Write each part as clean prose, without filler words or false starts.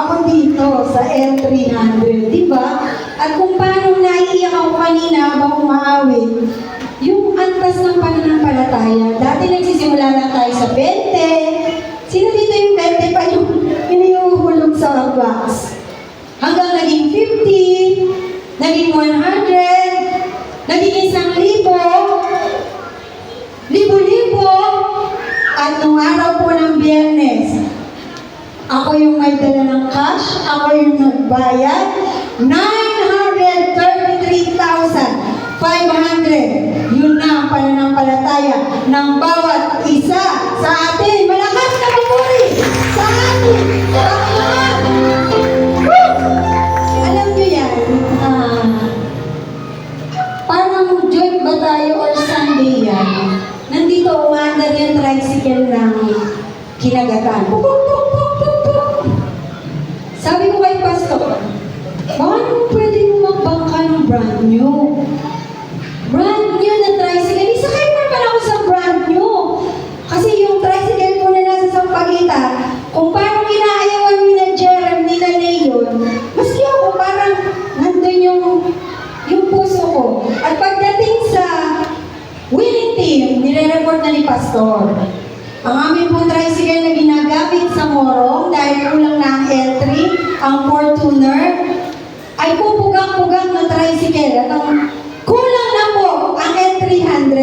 ako dito sa L300, di ba? At kung paano naiiyak ako kanina habang umaawit, yung antas ng pananampalataya, dati nagsisimula lang tayo sa 20. Sino dito yung 20 pa yung iniuhulog sa box? Hanggang naging 50, naging 100, naging 1,000, libo-libo, at nung araw po ng Biyernes, ako yung may dala ng cash, ako yung nagbayad, 933,500. Yun na ang pananampalataya ng bawat isa sa atin. Malakas na papuri sa atin. Alam nyo yan, parang joint ba tayo or Sunday yan? Nandito umaandar yung tricycle ng kinagatan. Puk, puk, puk, puk, puk, puk. Sabi ko kay Pastor, paano pwede mo magbangka ng brand new? Brand new na tricycle. Isakay na pala ako sa brand new. Kasi yung tricycle ko na nasa Sampaguita, kung paano inaayawan ni na Jerem, ni na Leon, maski ako parang nandun yung puso ko. At pagdating sa winning team, nire-report na ni Pastor. Ang aming pong tricycle na ginagamit sa Morong dahil kulang na ang L3, ang Fortuner, ay pupugang-pugang na tricycle. At ang kulang na po ang L300.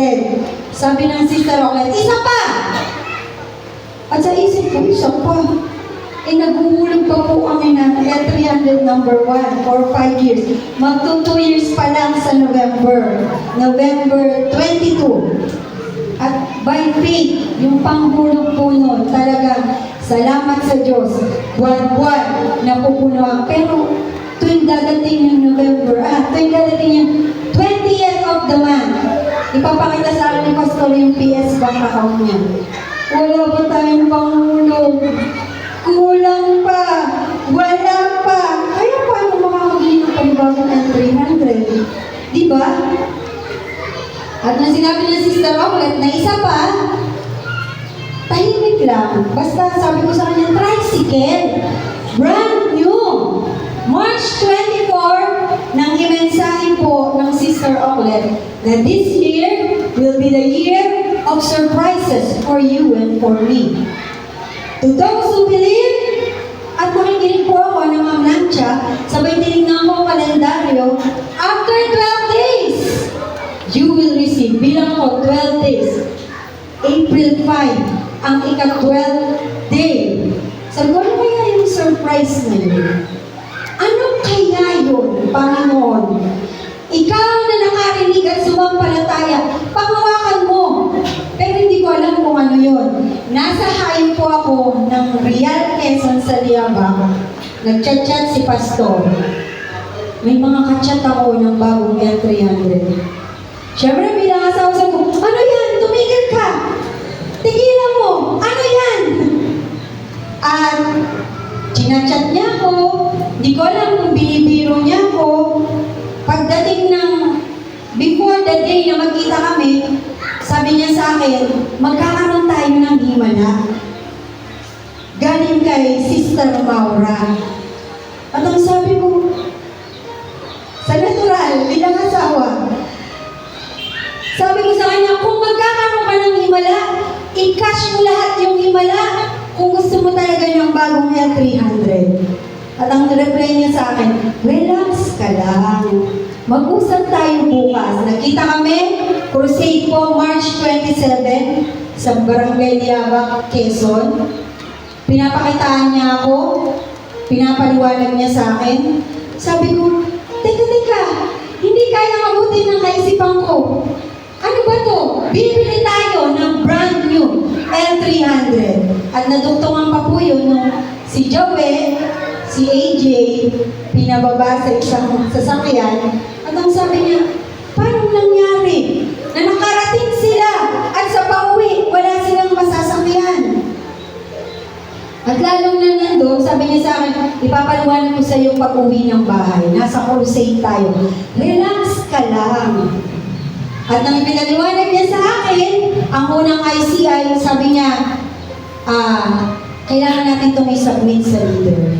Sabi ng Sister Rocklet, isa pa! At sa isip ko, isa pa. Naguhulog pa po kami ng L300 number 1 for 5 years. Magto 2 years pa lang sa November 22. At by faith, yung panghulog po nun, talagang salamat sa Diyos, buwan-buwan na pupunuan. Pero tuwing dadating yung November, tuwing dadating yung 20th of the month, ipapakita sa akin ni Pastor yung PS bank account niya. Wala ba tayong panghulog? Kulang pa, wala pa. Kaya paano makakabili ng panibagong L300? Diba? At nang sinabi niya Sister Rocklet na isa pa, tahimik lang. Basta sabi ko sa kanya, tricycle, brand new. March 24, nang imensahe po ng Sister Rocklet na this year will be the year of surprises for you and for me. To those who believe, at makikinig po ako ng Ma'am Lancia, sabay tinignan ko ang kalendaryo, after 12 days, you will receive. Bilang ko, 12 days. April 5, ang ika-12 day. Sabi ko, ano kaya yung surprise na yun? Ano kaya yun, Panginoon? Ikaw na nakarinig at sumampalataya, panghawakan mo. Pero hindi ko alam kung ano yun. Nasa hayo po ako ng Real Quezon sa Liaba. Nag-chat-chat si Pastor. May mga kachat ako ng bagong L300. Siyempre, bilang asawa sa ko, ano yan? Tumigil ka! Tigilan mo! Ano yan? At chinachat niya ako. Di ko alam kung binibiro niya ako. Pagdating ng before the day na magkita kami, sabi niya sa akin, magkakaroon tayo ng himala. Galing kay Sister Maura. At ang sabi ko, sa natural, bilang asawa, sabi ko sa kanya, kung magkakaroon ka ng himala, i-cash mo lahat yung himala kung gusto mo talaga yung bagong L300. At ang reply niya sa akin, relax ka lang. Mag-usap tayo bukas. Nakita kami, crusade po, March 27, sa Barangay Liaba, Quezon. Pinapakitaan niya ako, pinapaliwanag niya sa akin. Sabi ko, teka, hindi kaya mabuti ng kaisipan ko. Ano ba to? Bibili tayo ng brand new L300. At nadugtungan pa po yun nung si Joey, si AJ, pinababa sa isang sasakyan. At ang sabi niya, paano nangyari? Na nakarating sila at sa pauwi, wala silang masasakyan. At lalong na nandun, sabi niya sa akin, ipapaliwanag ko sa iyo pag-uwi ng bahay. Nasa crusade tayo. Relax ka lang. At nang pinaliwanag niya sa akin, ang unang ICI, sabi niya, kailangan natin itong i-submit sa leader.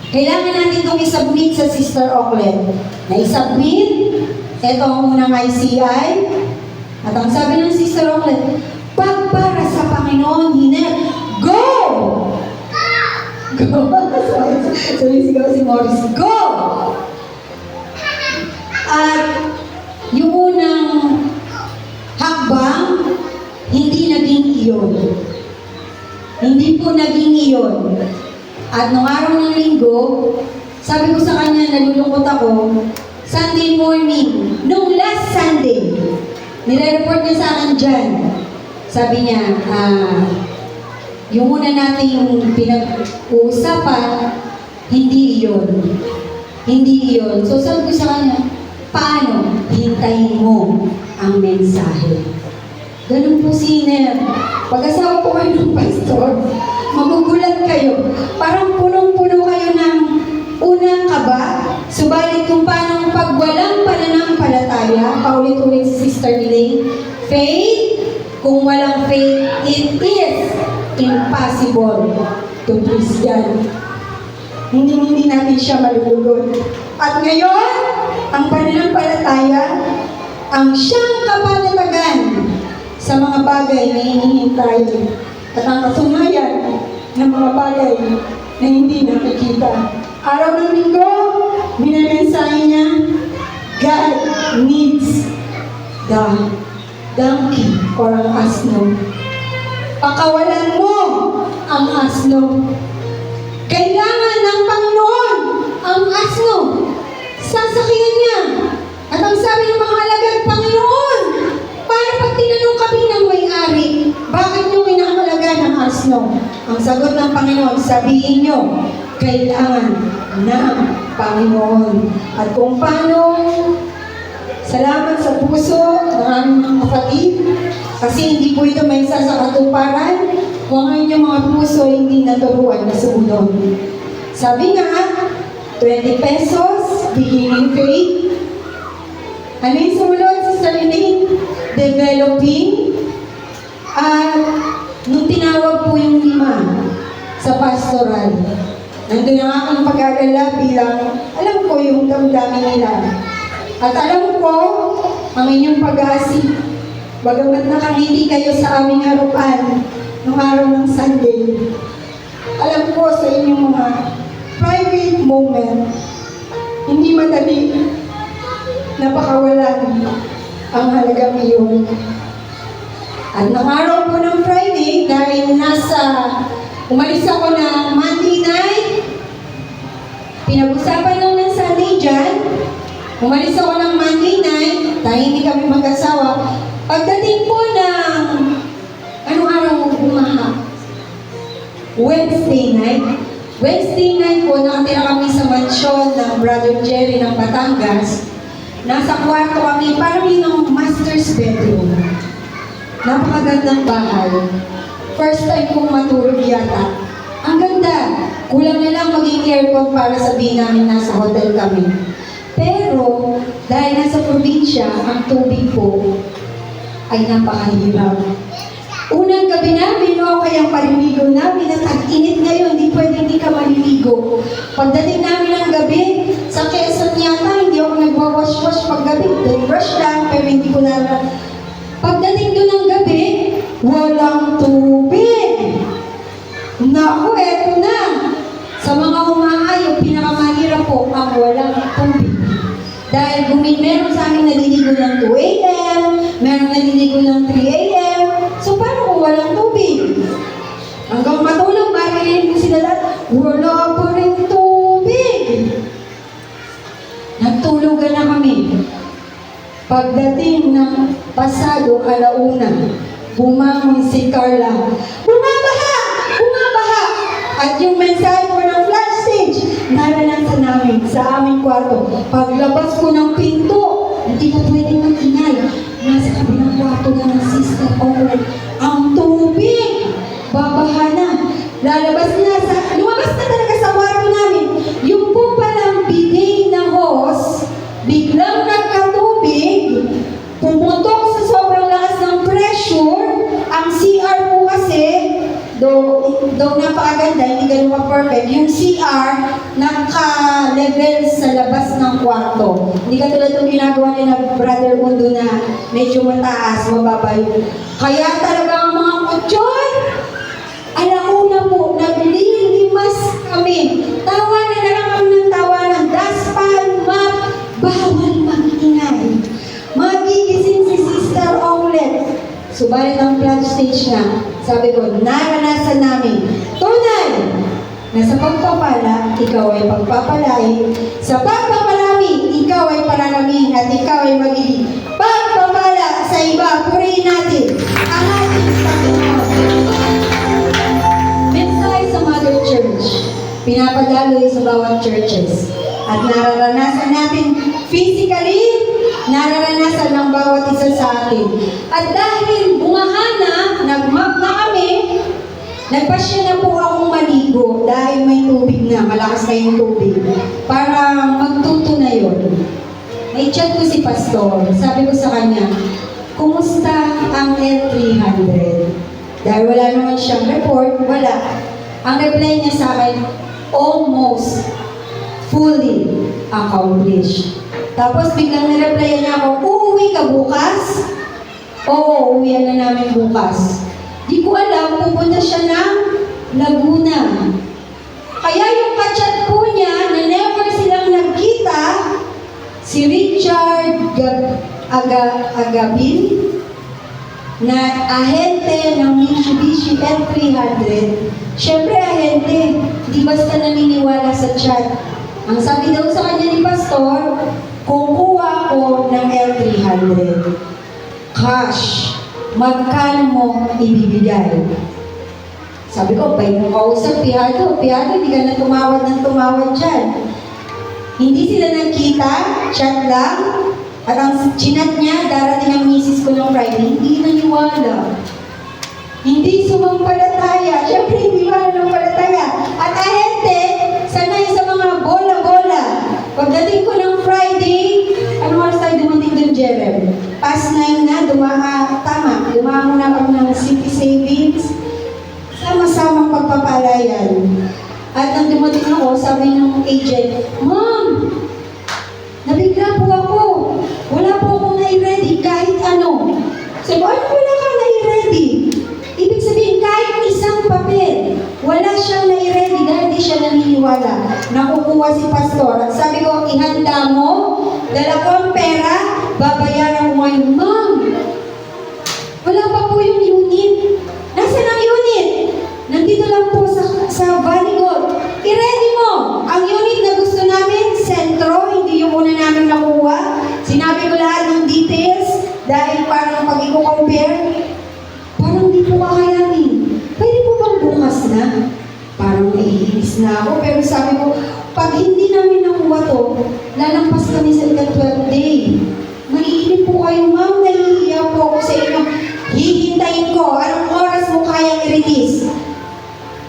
Kailangan natin itong isubmit sa Sister Auckland. Na isubmit, ito ang unang ICI. At ang sabi ng Sister Auckland, pag para sa Panginoon, Hiner, go! Go! Sorry, sigaw si Morris, go! At yung unang hakbang, hindi naging iyon. Hindi po naging iyon. At nung araw ng linggo, sabi ko sa kanya, nalulungkot ako, Sunday morning, nung last Sunday, nire-report niya sa akin dyan. Sabi niya, yung una nating pinag-uusapan, hindi iyon. Hindi iyon. So sabi ko sa kanya, paano? Hintayin mo ang mensahe. Ganun po, Siner. Pag-asawa po kayo ng pastor, magugulat kayo. Parang punong-puno kayo ng unang kaba. Subalit kung paano pag walang pananampalataya, paulit-ulit si Sister Elaine, faith, kung walang faith, it is impossible to please God. Hindi natin siya malulugod. At ngayon, ang pananampalataya, ang siyang kapanatagan sa mga bagay na hinihintay at ang katunayan ng mga bagay na hindi nakikita. Araw ng linggo, minamensahe niya, God needs the donkey or ang asno. Pakawalan mo ang asno. Kailangan ng Panginoon ang asno. Sasakyan niya. At ang sabi ng mga alagad, Panginoon, paano pag tinanong kami ng may-ari, bakit niyo kinakalaga ng asno? Ang sagot ng Panginoon, sabihin niyo, kailangan ng Panginoon. At kung paano, salamat sa puso ng aming mga kapatid, kasi hindi po ito may isa sa katuparan, kung ang inyong mga puso hindi naturuan na sumunod. Sabi nga, 20 pesos, beginning faith. Ano yung sumunod, Sister Elaine? Developing. At nung tinawag po yung 5 sa pastoral, nandun na nga akong pag-agala bilang, alam ko yung damdamin nila. At alam ko, ang inyong pag-aasip, bagamat nakangiti kayo sa aming harapan ng araw ng Sunday, alam ko sa inyong mga private moment, hindi madali napakawalan ang halagang iyon. At ng araw po ng Friday, dahil umalis ako ng Monday night, pinag-usapan lang ng Sunday dyan, umalis ako ng Monday night, dahil hindi kami mag-asawa. Pagdating po ng, anong araw mo bumaha? Wednesday night po, nakatira kami sa mansyon ng Brother Jerry ng Batangas. Nasa kwarto kami, parang yun ang master's bedroom. Napakagandang bahay. First time kong matulog yata. Ang ganda. Kulang na lang maging aircon para sabihin namin nasa hotel kami. Pero, dahil nasa probinsya, ang tubig po ay napakahirap. Unang gabi namin, o kaya paliligo namin, at tag-init ngayon, hindi ka maliligo. Pagdating namin ng gabi, sa Quezon yata, hindi ako nagwawash-wash paggabi. Brush lang, pero hindi ko na. Pagdating doon ng gabi, walang tubig. Naku, eto na. Sa mga humahayop, pinakamahirap po ang walang tubig. Dahil meron sa amin naliligo ng 2 a.m., meron naliligo ng 3 a.m., so paano kung walang tubig? Hanggang matulog, maririnig mo sila lahat, wala pa rin tubig. Nagtulugan na kami. Pagdating ng pasado alauna, bumangon si Carla, bumabaha! Bumabaha! At yung mensahe ko ng flash stage, naranasan namin sa aming kwarto. Paglabas ko ng pinto, hindi ko pwedeng mag-ingay. Nasa kabilang kwarto na ng Sister Auckland. Ang tubig! Babaha na. Lumabas na talaga sa kwarto namin. Yung po palang bigay na hose, biglang nagkatubig, pumutok sa sobrang lakas ng pressure. Ang CR po kasi, though napakaganda, hindi ganun ka-perfect, yung CR, naka-level sa labas ng kwarto. Hindi katulad ng ginagawa ni na Brother Mundo na medyo mataas, mababa yun. Kaya talaga ang mga kutsyon, alauna po, naglilimas kami. Tawanan na lang kami ng tawanan. Daspan, map, bawal mag-ingay. Magigising si Sister Onglet. Subalit ang flat stage na, sabi ko, naranasan namin. Tunay! Na sa pagpapala, ikaw ay pagpapalay. Sa pagpapalami, ikaw ay pananami at ikaw ay magiging pagpapala sa iba. Purihin natin ang ating Panginoon. Mensahe sa Mother Church, pinapadaloy sa bawat churches. At nararanasan natin physically, nararanasan ng bawat isa sa atin. At dahil bumahana, nag-map na kami, nagpasya na po akong maligo dahil may tubig na, malakas na yung tubig, para magtuto na yun. May chat ko si Pastor, sabi ko sa kanya, kumusta ang L300? Dahil wala naman siyang report, wala. Ang reply niya sa akin, almost fully accomplished. Tapos biglang nireplyan niya ako, uuwi ka bukas? Oo, uuwian na namin bukas. Di ko alam, pupunta siya ng Laguna. Kaya yung kachat po niya na never silang nagkita, si Richard Agabin, na ahente ng Mitsubishi L300. Siyempre ahente, di basta naniniwala sa chat. Ang sabi daw sa kanya ni Pastor, kukuha ko ng L300. Cash. Magkano mo ibibigay? Sabi ko, pay mo kausap, Piado, hindi ka na tumawad ng tumawad dyan. Hindi sila nagkita, chat lang, at ang chinat niya, darating ang misis ko ng Friday, hindi naniwala. Hindi sumampalataya, syempre hindi mananampalataya. At ahente, sanay sa mga bola-bola. Pagdating ko ng Friday, ano oras tayo dumating doon, Jerem? Past 9 na, dumaan muna kami ng City Savings. Sama-samang pagpapalayan. At nang dumating ako, sabi ng agent, Ma'am, nabigla po ako. Wala po akong nai-ready kahit ano. Sabi ko, ano wala kang nai-ready? Ibig sabihin, kahit isang papel, wala siyang nai-ready dahil di siya naniniwala. Nakukuha si Pastor. At sabi ko, ihanda mo, dala ko ang pera, babayaran ko ngayon. Ma'am, wala pa po yung unit. Nasaan ang unit? Nandito lang po sa Valley Gold. I-ready mo. Ang unit na gusto namin, sentro, hindi yung una namin nakuha. Sinabi ko lahat ng details dahil parang pag i-compare, parang di po kakayanin. Pwede po bang bukas na? Parang naiinis na ako. Pero sabi ko, pag hindi namin nakuha to, lalampas kami sa 12th day. Maiinip po kayo, ma'am, nahihiya po ako sa inyo. Hihintayin ko. Anong oras mo kayang i-release?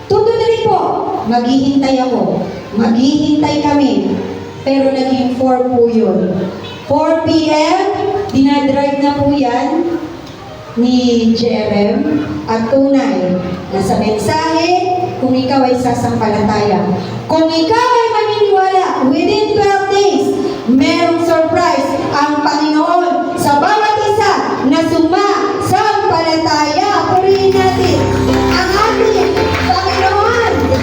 Tutuloy po. Maghihintay ako. Maghihintay kami. Pero naging 4 po yun. 4 p.m., dinadrive na po yan ni Jerem at tunay na sa mensahe, kung ikaw ay sasampalataya. Kung ikaw ay maniniwala, within 12 days, merong surprise ang Panginoon sa bawat isa na sumasampalataya. Purihin natin ang ating Panginoon.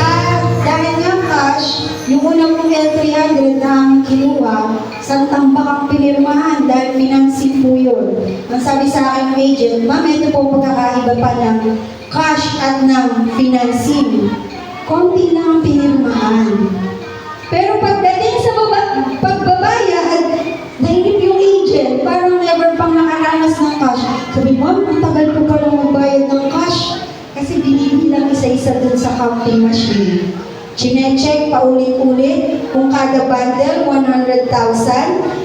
At dahil nga cash, yung unang kong L300 na ang kinuha, sa tambak ang pinirmahan dahil finansin po yun. Ang sabi sa akin ng agent, ma'am, ito po pagkakaiba pa ng cash at ng financing. Konti lang ang pinirmahan. Pero pagdating sa pagbabayad, nainip yung agent, parang never pang nakaranas ng cash. Sabi, ma'am, ang tagal ko palang magbayad ng cash. Kasi binibilang isa-isa dun sa counting machine. Chine-check paulit-ulit kung kada bundle 100,000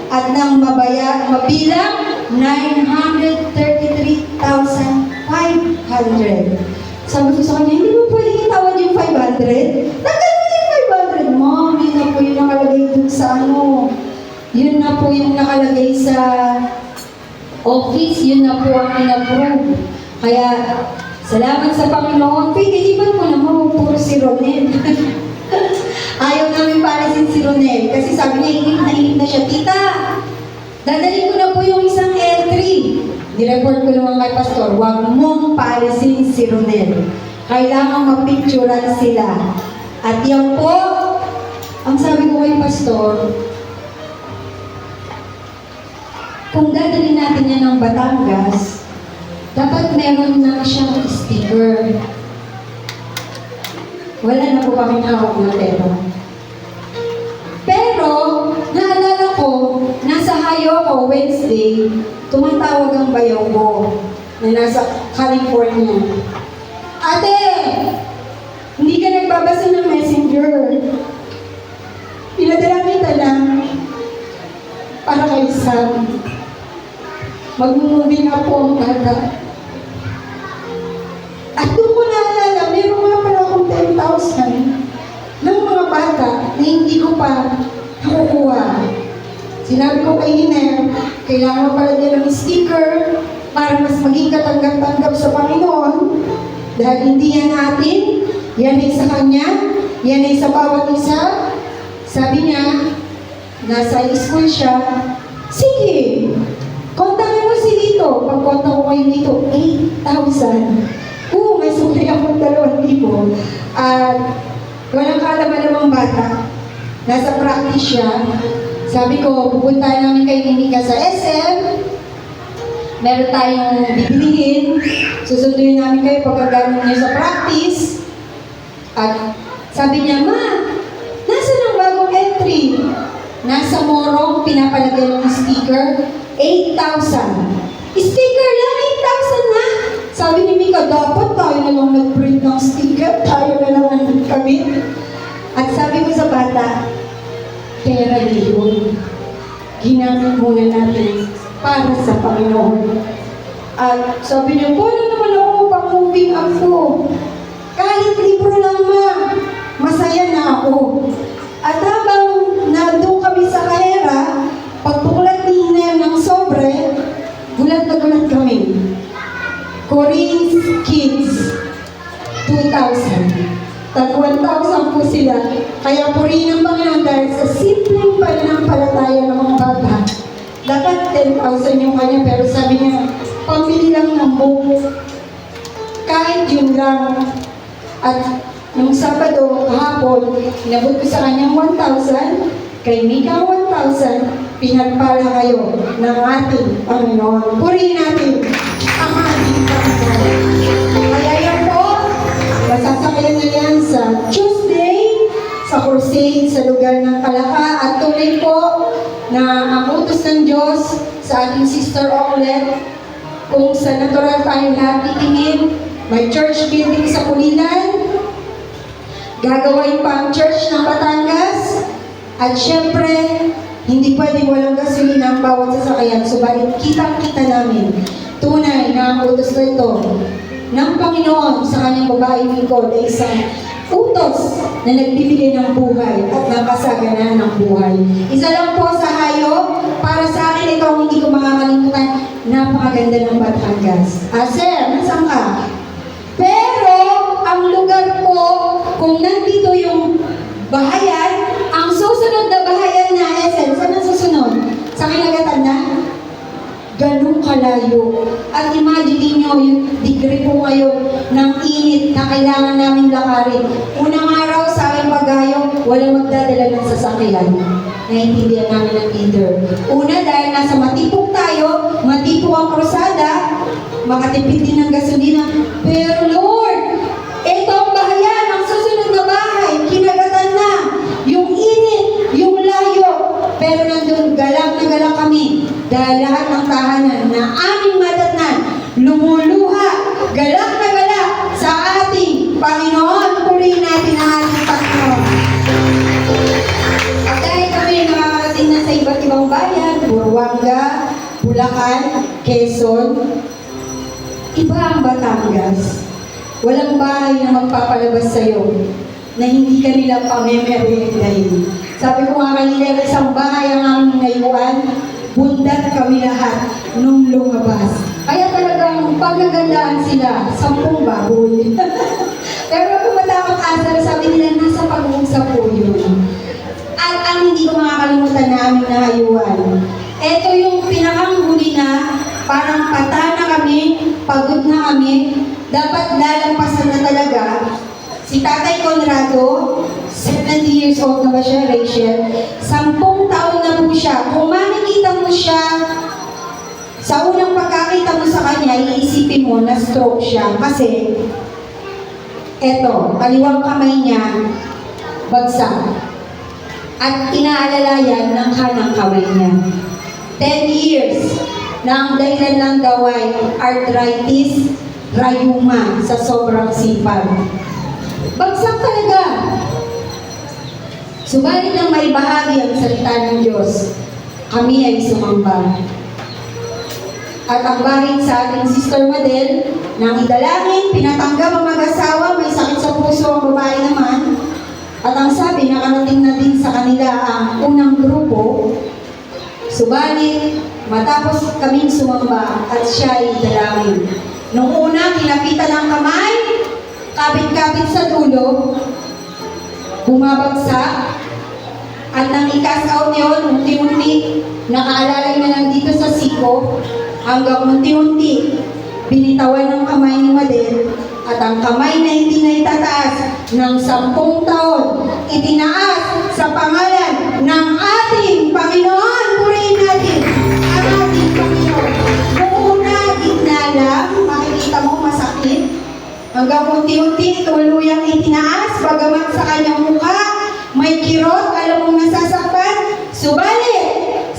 at nang mabilang 933,500. Sabi ko sa kanya, hindi mo pwedeng itawad yung 500? Tagal mo yung 500? Mom, yun na po yung nakalagay dun sa ano. Yun na po yung nakalagay sa office. Yun na po ang in-approve. Kaya, salamat sa Panginoon. Pwede, iban mo naman, puro si Ronel. Ayaw namin palasin si Ronel kasi sabi niya inip na siya. Tita, dadalhin ko na po yung isang L3. Nireport ko naman kay Pastor, huwag mong palasin si Ronel. Kailangan mapicturan sila. At yan po, ang sabi ko kay Pastor, kung dadalhin natin yan ng Batangas, dapat meron na siyang sticker. Wala na po kami hawak na pera. Pero, naalala ko, nasa Hayo ko, Wednesday, tumatawag ang bayaw ko na nasa California. Ate, hindi ka nagbabasa ng messenger. Pinadala kita lang para kay Sam. Mag-movie na po ang bata. At doon ko naalala, meron nga pala akong 10,000 ng mga bata na hindi ko pa nakukuha. Sinabi ko kay Hiner, kailangan pala niya ng sticker para mas maging katanggap-tanggap sa Panginoon. Dahil hindi yan atin, yan ay sa Kanya, yan ay sa bawat isa. Sabi niya, nasa school siya, sige, kontakin mo si Lito. Pag-kontak ko kayo dito, 8,000. Oo, may sukli akong 2,000. At walang kaalaman-lamang bata. Nasa practice siya. Sabi ko, pupunta namin kay Ninika sa SM. Meron tayong bibilihin. Susunduin namin kayo pagkaganon niyo sa practice. At sabi niya, Ma, nasa ng bagong entry? Nasa Morong, pinapalagay ng sticker, 8,000. Sticker lang, 8,000 na. Sabi ni Mika, dapat tayo na lang nag-print ng sticker, tayo na lang nag-kabit. At sabi ko sa bata, pera yun. Ginamit muna natin para sa Panginoon. At sabi niya, paano naman ako pang-moving ako? Kahit libro lang, Ma, masaya na ako. At habang nandun kami sa kahera, pagbukulat ni Hiner ng sobre, gulat na gulat kami. Korean Kids, 2,000. Tag 1,000 po sila. Kaya purihin ng Panginoon dahil sa simpleng pananampalataya ng mga bata. Dapat 10,000 yung kanya, pero sabi niya, pambili lang ng book. Kahit yun lang. At nung Sabado, kahapon, inabot ko sa kanyang 1,000, kay Mika 1,000, pinagpala kayo ng ating Panginoon. Purihin natin ang ating Panginoon. Kaya yan po, masasakayan na yan sa Tuesday, sa crusade, sa lugar ng Kalaka. At tuloy po na ang utos ng Diyos sa ating Sister Olet, kung sa natural tayo lahat titingin, may church building sa Pulilan, gagawin pa ang church ng Batangas, at syempre, hindi pwedeng walang gasolina ang bawat sasakyan. Subalit, kitang-kita namin, tunay na ang utos na ito ng Panginoon sa kanyang babaeng lingkod ay isang utos na nagbibigay ng buhay at nakasagana ng buhay. Isa lang po sa hayo, para sa akin ito ang hindi ko makakalimutan, napakaganda ng Batangas. Sir, nasaan ka? Pero, ang lugar po, kung nandito yung bahayan, ang susunod na bahayan na SM, saan ang susunod? Sa Kinagatan na? Ganun kalayo. At imagine nyo yung degree po ngayon ng init na kailangan namin lakarin. Unang araw sa aming paggayo, walang magdadala ng sasakyan. Naintindihan namin ng leader. Una, dahil nasa matipok tayo, matipok ang krusada, makatipid din ng gasolina. Pero Lord, ito ang bahayan, ang susunod na bahay, Kinagatan na. Yung init, yung layo. Pero nandun, galak na galak kami. Dahil lahat ng tahanan na aming madatnan, lumuluha, galak na galak sa ating Panginoon. Purihin natin ang ating Panginoon. At dahil kami nakakarating na sa iba't ibang bayan, Buruanga, Bulacan, Quezon, iba ang Batangas. Walang bahay na magpapalabas sa'yo na hindi ka nila pamemeriendahin. Sabi ko nga kanila, isang bahay ang aming nayuan, bundat kami lahat nung lumabas. Kaya talagang pag nagandaan sila, 10 baboy. Pero pumunta akong asal, sabi nila, nasa pag-uusap po yun. At ang hindi ko makakalimutan na aming nahayuan. Ito yung pinakanghuli na, parang pata na kami, pagod na kami, dapat lalampasan na talaga. Si Tatay Conrado, 70 years old na ba siya, Rachel? 10 taon na po siya. Kung makikita mo siya, sa unang pagkakita mo sa kanya, iisipin mo na stroke siya. Kasi, eto, kaliwang kamay niya, bagsak. At inaalalayan ng kanang kamay niya. 10 years na ang dahilan ng daw ay arthritis, rayuma sa sobrang sipag. Bagsak talaga. Subalit nang may bahagi ang salita ng Diyos, kami ay sumamba. At ang bahid sa ating Sister Madel, nang idalangin, pinatanggap ang mag-asawa, may sakit sa puso ang babae naman. At ang sabi, nakarating na din sa kanila ang unang grupo. Subalit, matapos kaming sumamba at siya ay idalangin. Nung una, kinapitan ang kamay, kapit-kapit sa dulo, bumabagsak, at nang i-cast out yun, unti-unti, nakaalalay na lang dito sa siko, hanggang unti-unti, binitawan ng kamay ni Madel, at ang kamay na hindi na itataas ng 10 taon, itinaas sa pangalan ng ating Panginoon. Purihin natin ang ating Panginoon. Kung una, gitna lang, makikita mo masakit, hanggang unti-unti, tuluyang itinaas, bagamat sa kanyang mukha, may kirot, alam mong nasasaktan, subalit,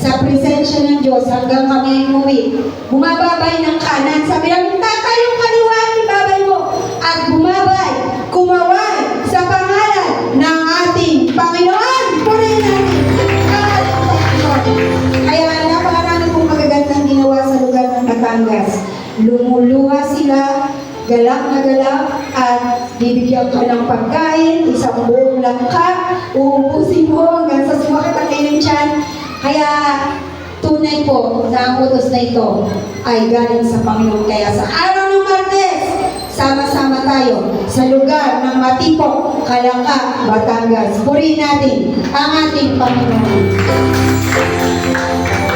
sa presensya ng Diyos, hanggang kami ay umuwi, bumababay ng kanan, sabi lang, tatay yung kaliwa, ibabay mo, at bumabay, kumaway, sa pangalan ng ating Panginoon. Purihin natin ang ating Panginoon. Kaya napakarami pong magagandang ginawa sa lugar ng Batangas. Lumuluha sila, galak na galak, at bibigyan ka ng pagkain, isang buong langka, uubusin mo hanggang sa sumakit ang inyong tiyan. Kaya tunay po na ang utos na ito ay galing sa Panginoon. Kaya sa araw ng Martes, sama-sama tayo sa lugar ng Matipok, Calacca, Batangas. Purihin natin ang ating Panginoon.